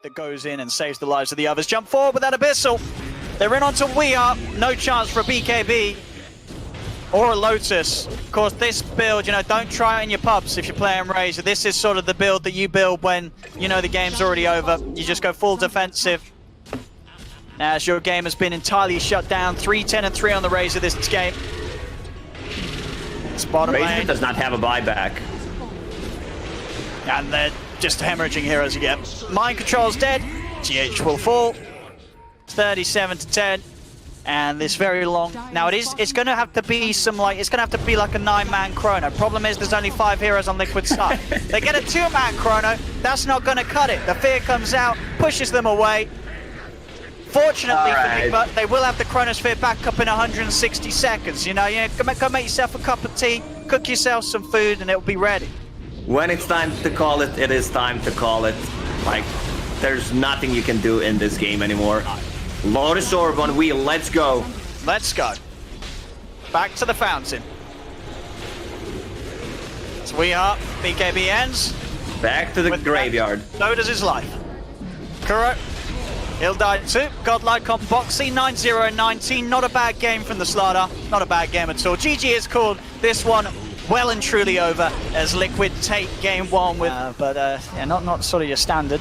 that goes in and saves the lives of the others. Jump forward with that Abyssal. They're in onto We Are. No chance for a BKB or a Lotus. Of course, this build, you know, don't try it in your pubs if you're playing Razor. This is sort of the build that you build when, you know, the game's already over. You just go full defensive. As your game has been entirely shut down. 3-10-3 on the Razor this game. It's bottom Razor lane. does not have a buyback. And they're just hemorrhaging here as you get. Mind Control's dead. GH will fall. 37-10. And this very long. Now it's going to have to be some like, it's going to have to be like a 9-man chrono. Problem is there's only 5 heroes on Liquid's side. They get a 2-man chrono. That's not going to cut it. The fear comes out, pushes them away. Fortunately for Nigma, they will have the Chronosphere back up in 160 seconds. You know, go make yourself a cup of tea, cook yourself some food, and it'll be ready. When it's time to call it, it is time to call it. Like, there's nothing you can do in this game anymore. Lotus Orb on wheel, let's go. Let's go. Back to the fountain. So we are, BKB ends. Back to the graveyard. So does his life. Kuro, he'll die too. Godlike on Boxy, 9-0-19. Not a bad game from the Slardar. Not a bad game at all. GG is called this one well and truly over as Liquid take game 1 with... yeah, not sort of your standard.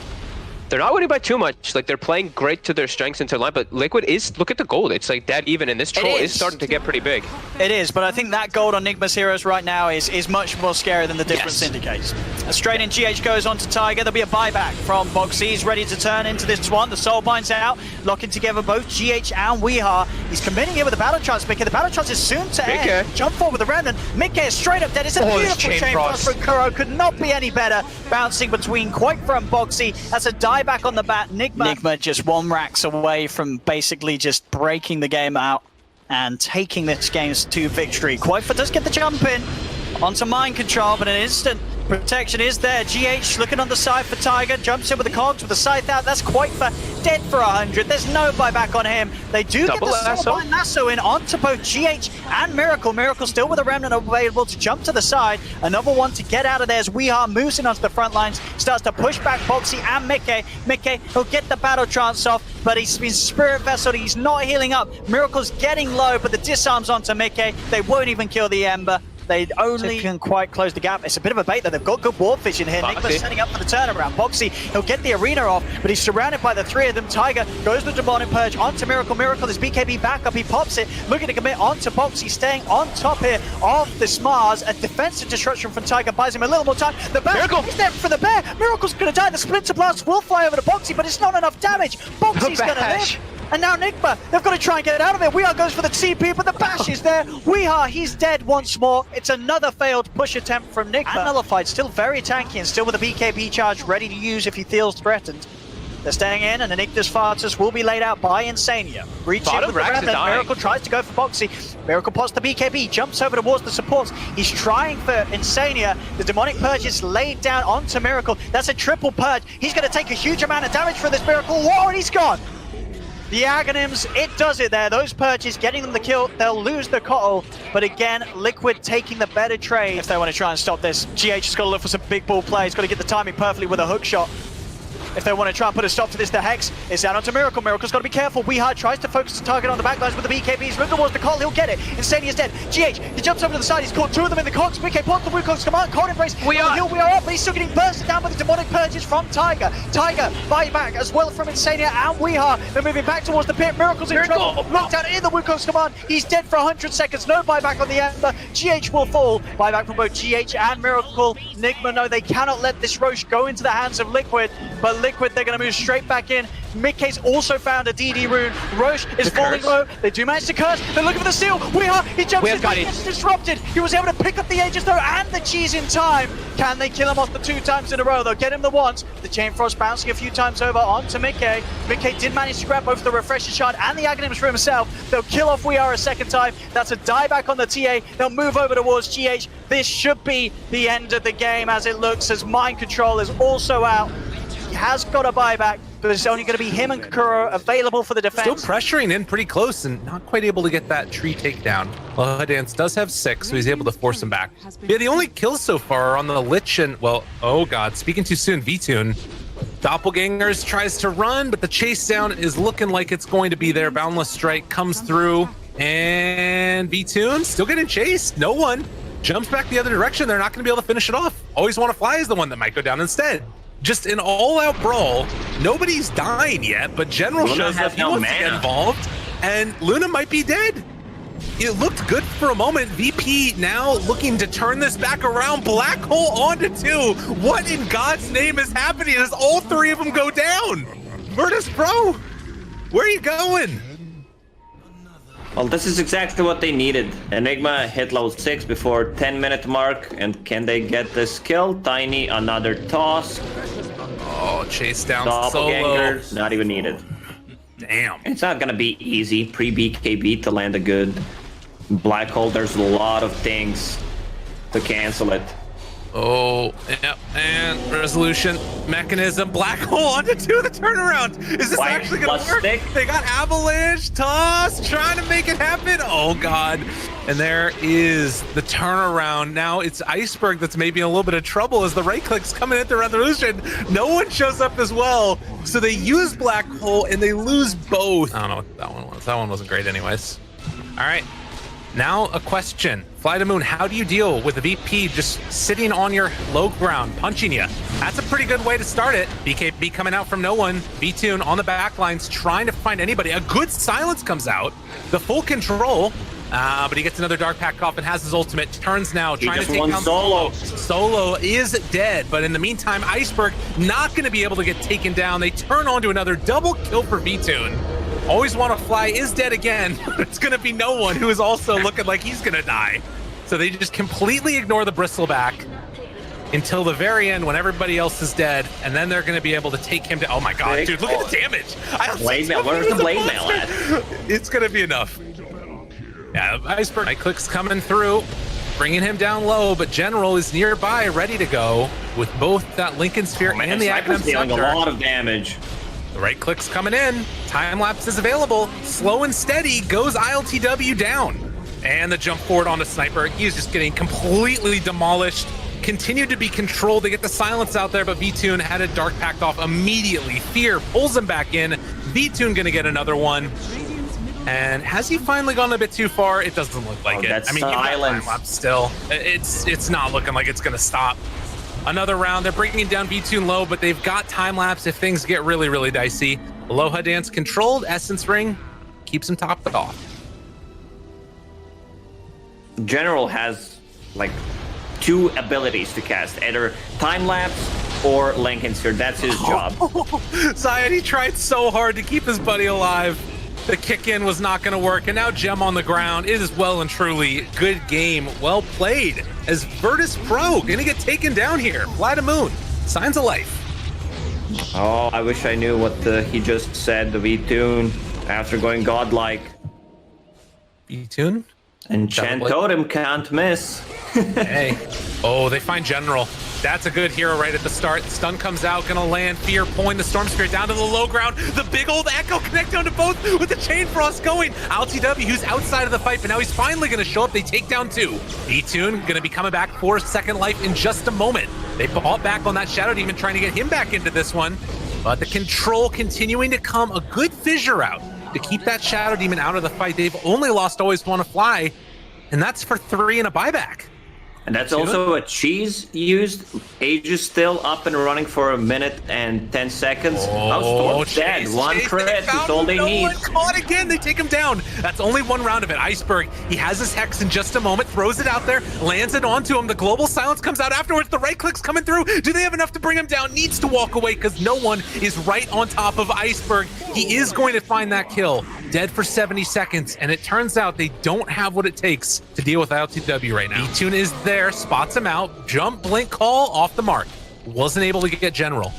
They're not winning by too much. Like, they're playing great to their strengths into line, but Liquid is, look at the gold. It's like dead even, and this troll is starting to get pretty big. It is, but I think that gold on Nigma's heroes right now is much more scary than the difference indicates. Straight in, GH goes on to Tiger. There'll be a buyback from Boxy. He's ready to turn into this one. The soul binds out, locking together both GH and Weehaw. He's committing here with the battle chance, Mickey. The battle chance is soon to end. Jump forward with the remnant. Mickey is straight up dead. It's a beautiful chain frost from Kuro. Could not be any better. Bouncing between Quaker and Boxy. That's a dieback on the bat. Nigma just 1 racks away from basically just breaking the game out and taking this game to victory. Quaker does get the jump in onto Mind Control, but an instant protection is there. GH looking on the side for Tiger, jumps in with the cogs with the scythe out. That's Quaker dead for 100. There's no buyback on him. They do get the soul lasso in onto both GH and Miracle. Miracle still with a remnant available to jump to the side. Another one to get out of there as Weehaw moves in onto the front lines, starts to push back Boxy and Mickey. Mickey, he'll get the battle trance off, but he's been Spirit Vessel. He's not healing up. Miracle's getting low, but the disarms onto Mickey. They won't even kill the Ember. They only can quite close the gap. It's a bit of a bait though. They've got good warp vision here. Nigma's setting up for the turnaround. Boxy, he'll get the arena off, but he's surrounded by the 3 of them. Tiger goes the Demonic Purge onto Miracle. Miracle, his BKB backup. He pops it, looking to commit onto Boxy, staying on top here of the Smars. A defensive disruption from Tiger buys him a little more time. The bear, he's there for the bear. Miracle's going to die. The Splinter Blast will fly over to Boxy, but it's not enough damage. Boxy's going to live. And now Nigma, they've got to try and get out of it. Weehaw goes for the TP, but the bash is there. Weehaw, he's dead once more. It's another failed push attempt from Nigma. And Nullified, still very tanky and still with a BKB charge ready to use if he feels threatened. They're staying in, and Enigma's Fartus will be laid out by Insania. Breaching with the remnant. Miracle tries to go for Boxy. Miracle pots the BKB, jumps over towards the supports. He's trying for Insania. The Demonic Purge is laid down onto Miracle. That's a triple purge. He's going to take a huge amount of damage from this Miracle. Whoa, and he's gone. The Aghanims, it does it there. Those purges getting them the kill. They'll lose the Kotl, but again, Liquid taking the better trade. If they want to try and stop this, GH has got to look for some big ball play. He's got to get the timing perfectly with a hook shot. If they want to try and put a stop to this, the Hex is down onto Miracle. Miracle's got to be careful. Weehaw tries to focus the target on the backlines with the BKBs. Look towards the Kotl, he'll get it. Insania's dead. GH, he jumps over to the side. He's caught 2 of them in the cogs. BK pops the Wukong's command. Cold Embrace. We are up, but he's still getting bursted down with the Demonic Purges from Tiger. Tiger, buyback as well from Insania and Weehaw. They're moving back towards the pit. Miracle's in trouble. Locked out in the Wukong's command. He's dead for 100 seconds. No buyback on the Ember. GH will fall. Buyback from both GH and Miracle. Nigma, no, they cannot let this Roche go into the hands of Liquid, but Liquid, they're going to move straight back in. Mickey's also found a DD rune. Roche is falling low. They do manage to curse. They're looking for the steal. Weehaw, he jumps in, but gets disrupted. He was able to pick up the Aegis though and the cheese in time. Can they kill him off the 2 times in a row? They'll get him the once. The Chain Frost bouncing a few times over onto Mickey. Mickey did manage to grab both the Refresher Shard and the Aghanims for himself. They'll kill off Weehaw a second time. That's a dieback on the TA. They'll move over towards GH. This should be the end of the game as it looks, as Mind Control is also out. He has got a buyback, but it's only going to be him and Kuro available for the defense. Still pressuring in pretty close and not quite able to get that tree takedown. Well, Dance does have 6, so he's able to force him back. Yeah, the only kills so far are on the Lich and, well, oh god, speaking too soon, V-Tune. Doppelgangers tries to run, but the chase down is looking like it's going to be there. Boundless Strike comes through, and V-Tune still getting chased. No one jumps back the other direction. They're not going to be able to finish it off. Always Want to Fly is the one that might go down instead. Just an all-out brawl. Nobody's dying yet, but General shows up. He wants to get involved, and Luna might be dead. It looked good for a moment. VP now looking to turn this back around. Black Hole onto 2. What in God's name is happening as all 3 of them go down? Virtus Pro, where are you going? Well, this is exactly what they needed. Enigma hit level 6 before 10-minute mark, and can they get this kill? Tiny, another toss. Oh, chase down Doppelganger, solo. not even needed. Damn. It's not gonna be easy pre-BKB to land a good Black Hole. There's a lot of things to cancel it. Oh, yep, and resolution mechanism. Black Hole onto 2, the turnaround. Is this actually gonna work? Stick. They got Avalanche, Toss, trying to make it happen. Oh God. And there is the turnaround. Now it's Iceberg that's maybe in a little bit of trouble as the right clicks coming at the resolution. No one shows up as well. So they use Black Hole and they lose both. I don't know what that one was. That one wasn't great anyways. All right. Now a question. Fly to Moon, how do you deal with the VP just sitting on your low ground, punching you? That's a pretty good way to start it. BKB coming out from no one. V-Tune on the back lines trying to find anybody. A good silence comes out. The full control. But he gets another Dark Pack off and has his ultimate. Turns now, trying to take down Solo. Solo is dead, but in the meantime, Iceberg not going to be able to get taken down. They turn on to another double kill for V-Tune. Always Want to Fly is dead again, but it's going to be no one who is also looking like he's going to die. So they just completely ignore the Bristleback until the very end when everybody else is dead, and then they're going to be able to take him down. Oh my God, dude, look at the damage. Blade mail, where's the blade mail at? It's going to be enough. Yeah, Iceberg right clicks coming through, bringing him down low, but General is nearby, ready to go with both that Lincoln Sphere and the Academic dealing a lot of damage. The right click's coming in. Time lapse is available. Slow and steady goes ILTW down. And the jump forward onto Sniper. He is just getting completely demolished. Continued to be controlled. They get the silence out there, but V-Tune had a Dark Pact off immediately. Fear pulls him back in. V-Tune gonna get another one. And has he finally gone a bit too far? It doesn't look like it. I mean, you've got time lapse still. It's not looking like it's gonna stop. Another round, they're bringing down V-Tune low, but they've got time lapse if things get really, really dicey. Aloha Dance controlled, Essence Ring keeps him topped off. General has like 2 abilities to cast, either time lapse or Lincoln Sphere. That's his job. Zion, he tried so hard to keep his buddy alive. The kick-in was not going to work, and now Gem on the ground. It is well and truly good game, well played, as Virtus Pro going to get taken down here. Fly to Moon, signs of life. Oh, I wish I knew what he just said, the V-Tune, after going godlike. V-Tune? Enchant Totem can't miss. Hey. Oh, they find General. That's a good hero right at the start. Stun comes out, gonna land. Fear pulling the Storm Spirit down to the low ground. The big old Echo connect down to both with the Chain Frost going. LTW, who's outside of the fight, but now he's finally gonna show up. They take down 2. V-Tune gonna be coming back for second life in just a moment. They bought back on that Shadow Demon, trying to get him back into this one. But the control continuing to come. A good fissure out to keep that Shadow Demon out of the fight. They've only lost Always Want to Fly, and that's for 3 and a buyback. And that's also a cheese used. Age is still up and running for 1 minute and 10 seconds. Oh, Storm's dead. One crit is all they need. One caught again. They take him down. That's only 1 round of it. Iceberg, he has his Hex in just a moment, throws it out there, lands it onto him. The global silence comes out afterwards. The right click's coming through. Do they have enough to bring him down? Needs to walk away because no one is right on top of Iceberg. He is going to find that kill. Dead for 70 seconds, and it turns out they don't have what it takes to deal with LTW right now. V-Tune is there, spots him out, jump, blink, call, off the mark. Wasn't able to get General.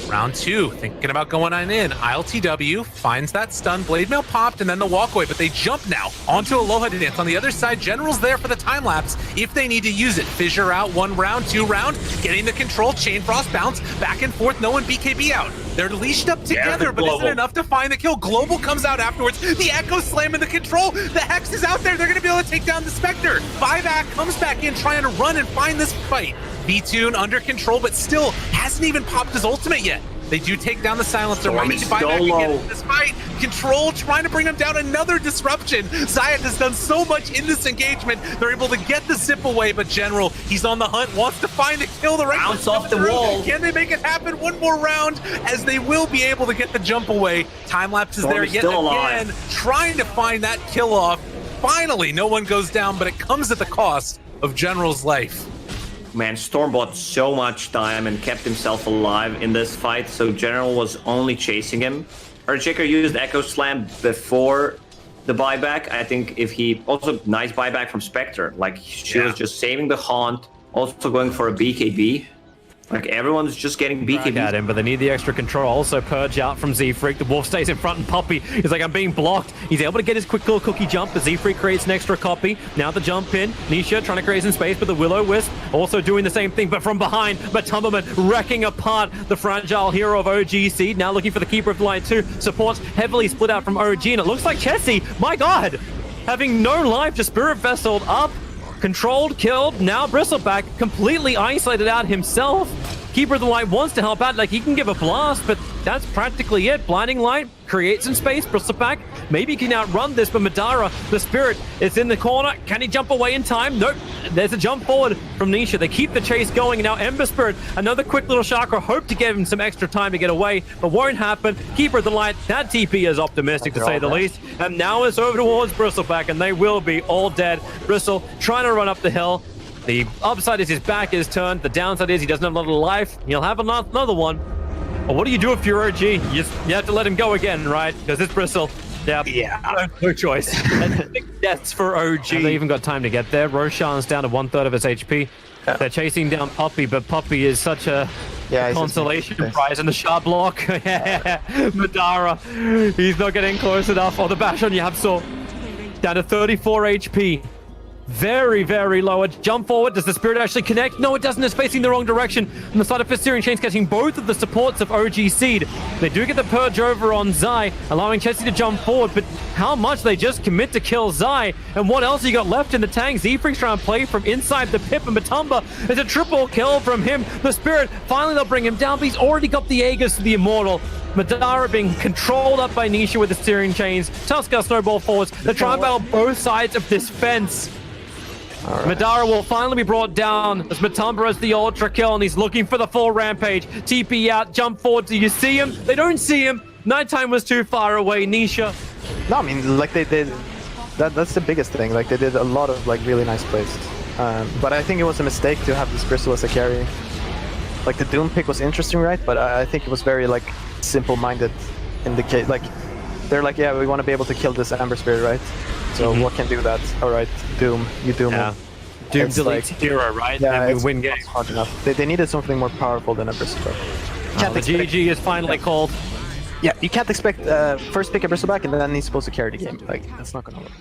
Round 2, thinking about going on in. ILTW finds that stun, blade mail popped, and then the walkaway, but they jump now onto Aloha Dance. On the other side, General's there for the time lapse if they need to use it. Fissure out, 1 round, 2 round, getting the control, Chain Frost bounce, back and forth, no one BKB out. They're leashed up together, but isn't enough to find the kill. Global comes out afterwards, the Echo slamming the control, the Hex is out there, they're gonna be able to take down the Spectre. Buyback comes back in, trying to run and find this fight. B-Tune under control, but still hasn't even popped his ultimate yet. They do take down the silencer. Might need to buy back again in this fight. Control trying to bring him down. Another disruption. Zayat has done so much in this engagement. They're able to get the zip away, but General, he's on the hunt, wants to find a kill. The right bounce off the wall. Can they make it happen? One more round, as they will be able to get the jump away. Time lapse is there yet again, trying to find that kill off. Finally, no one goes down, but it comes at the cost of General's life. Man, Storm bought so much time and kept himself alive in this fight, so General was only chasing him. Earthshaker used Echo Slam before the buyback. I think if he... Also, nice buyback from Spectre. Like, she was just saving the Haunt, also going for a BKB. Like, everyone's just getting BKB at him, but they need the extra control. Also, Purge out from Z-Freak. The Wolf stays in front, and Puppey is like, I'm being blocked. He's able to get his quick little cookie jump, but Z-Freak creates an extra copy. Now the jump in. Nisha trying to create some space, but the Will-O-Wisp also doing the same thing, but from behind. But Tumberman wrecking apart the fragile hero of OG Seed. Now looking for the Keeper of the Light too. Supports heavily split out from OG, and it looks like Chessie, my god, having no life, just Spirit Vesseled up. Controlled, killed, now Bristleback completely isolated out himself. Keeper of the Light wants to help out, like he can give a blast, but that's practically it. Blinding Light, create some space, Bristleback. Maybe he can outrun this, but Madara, the Spirit, is in the corner. Can he jump away in time? Nope. There's a jump forward from Nisha. They keep the chase going. Now Ember Spirit, another quick little chakra, hope to give him some extra time to get away, but won't happen. Keeper of the Light, that TP is optimistic to say the least. And now it's over towards Bristleback, and they will be all dead. Bristle trying to run up the hill. The upside is his back is turned. The downside is he doesn't have a lot of life. He'll have another one. But what do you do if you're OG? You have to let him go again, right? Because it's Bristle. Yeah. No choice. And deaths for OG. Have they even got time to get there? Roshan's down to 1/3 of his HP. Yeah. They're chasing down Puppey, but Puppey is such a consolation prize in the sharp block. Madara, he's not getting close enough. Oh, the bash on Yapso. Down to 34 HP. Very, very low. A jump forward. Does the Spirit actually connect? No, it doesn't. It's facing the wrong direction. And the side of Fist Searing Chain's catching both of the supports of OG Seed. They do get the Purge over on Zai, allowing Chessie to jump forward, but how much they just commit to kill Zai. And what else you got left in the tank? Z-Freak's trying to play from inside the pip, and Matumba is a triple kill from him. The Spirit, finally they'll bring him down, but he's already got the Aegis to the Immortal. Madara being controlled up by Nisha with the Steering Chains. Tusker snowball forwards. They're trying to battle both sides of this fence. Right. Madara will finally be brought down as Matumba has the ultra kill, and he's looking for the full rampage. TP out, jump forward. Do you see him? They don't see him. Nighttime was too far away. Nisha. No, I mean, like they did. That's the biggest thing. Like they did a lot of like really nice plays. But I think it was a mistake to have this Bristle as a carry. Like the Doom pick was interesting, right? But I think it was very like simple-minded in the case. Like they're like, yeah, we want to be able to kill this Amber Spirit, right? So what can do that? All right, Doom, you Doom him. Doom deletes hero, right? Yeah, and we win game. Hard enough. They needed something more powerful than a Bristleback. The GG is finally called. Yeah, you can't expect first pick a Bristleback and then he's supposed to carry the game. Like, that's not gonna work.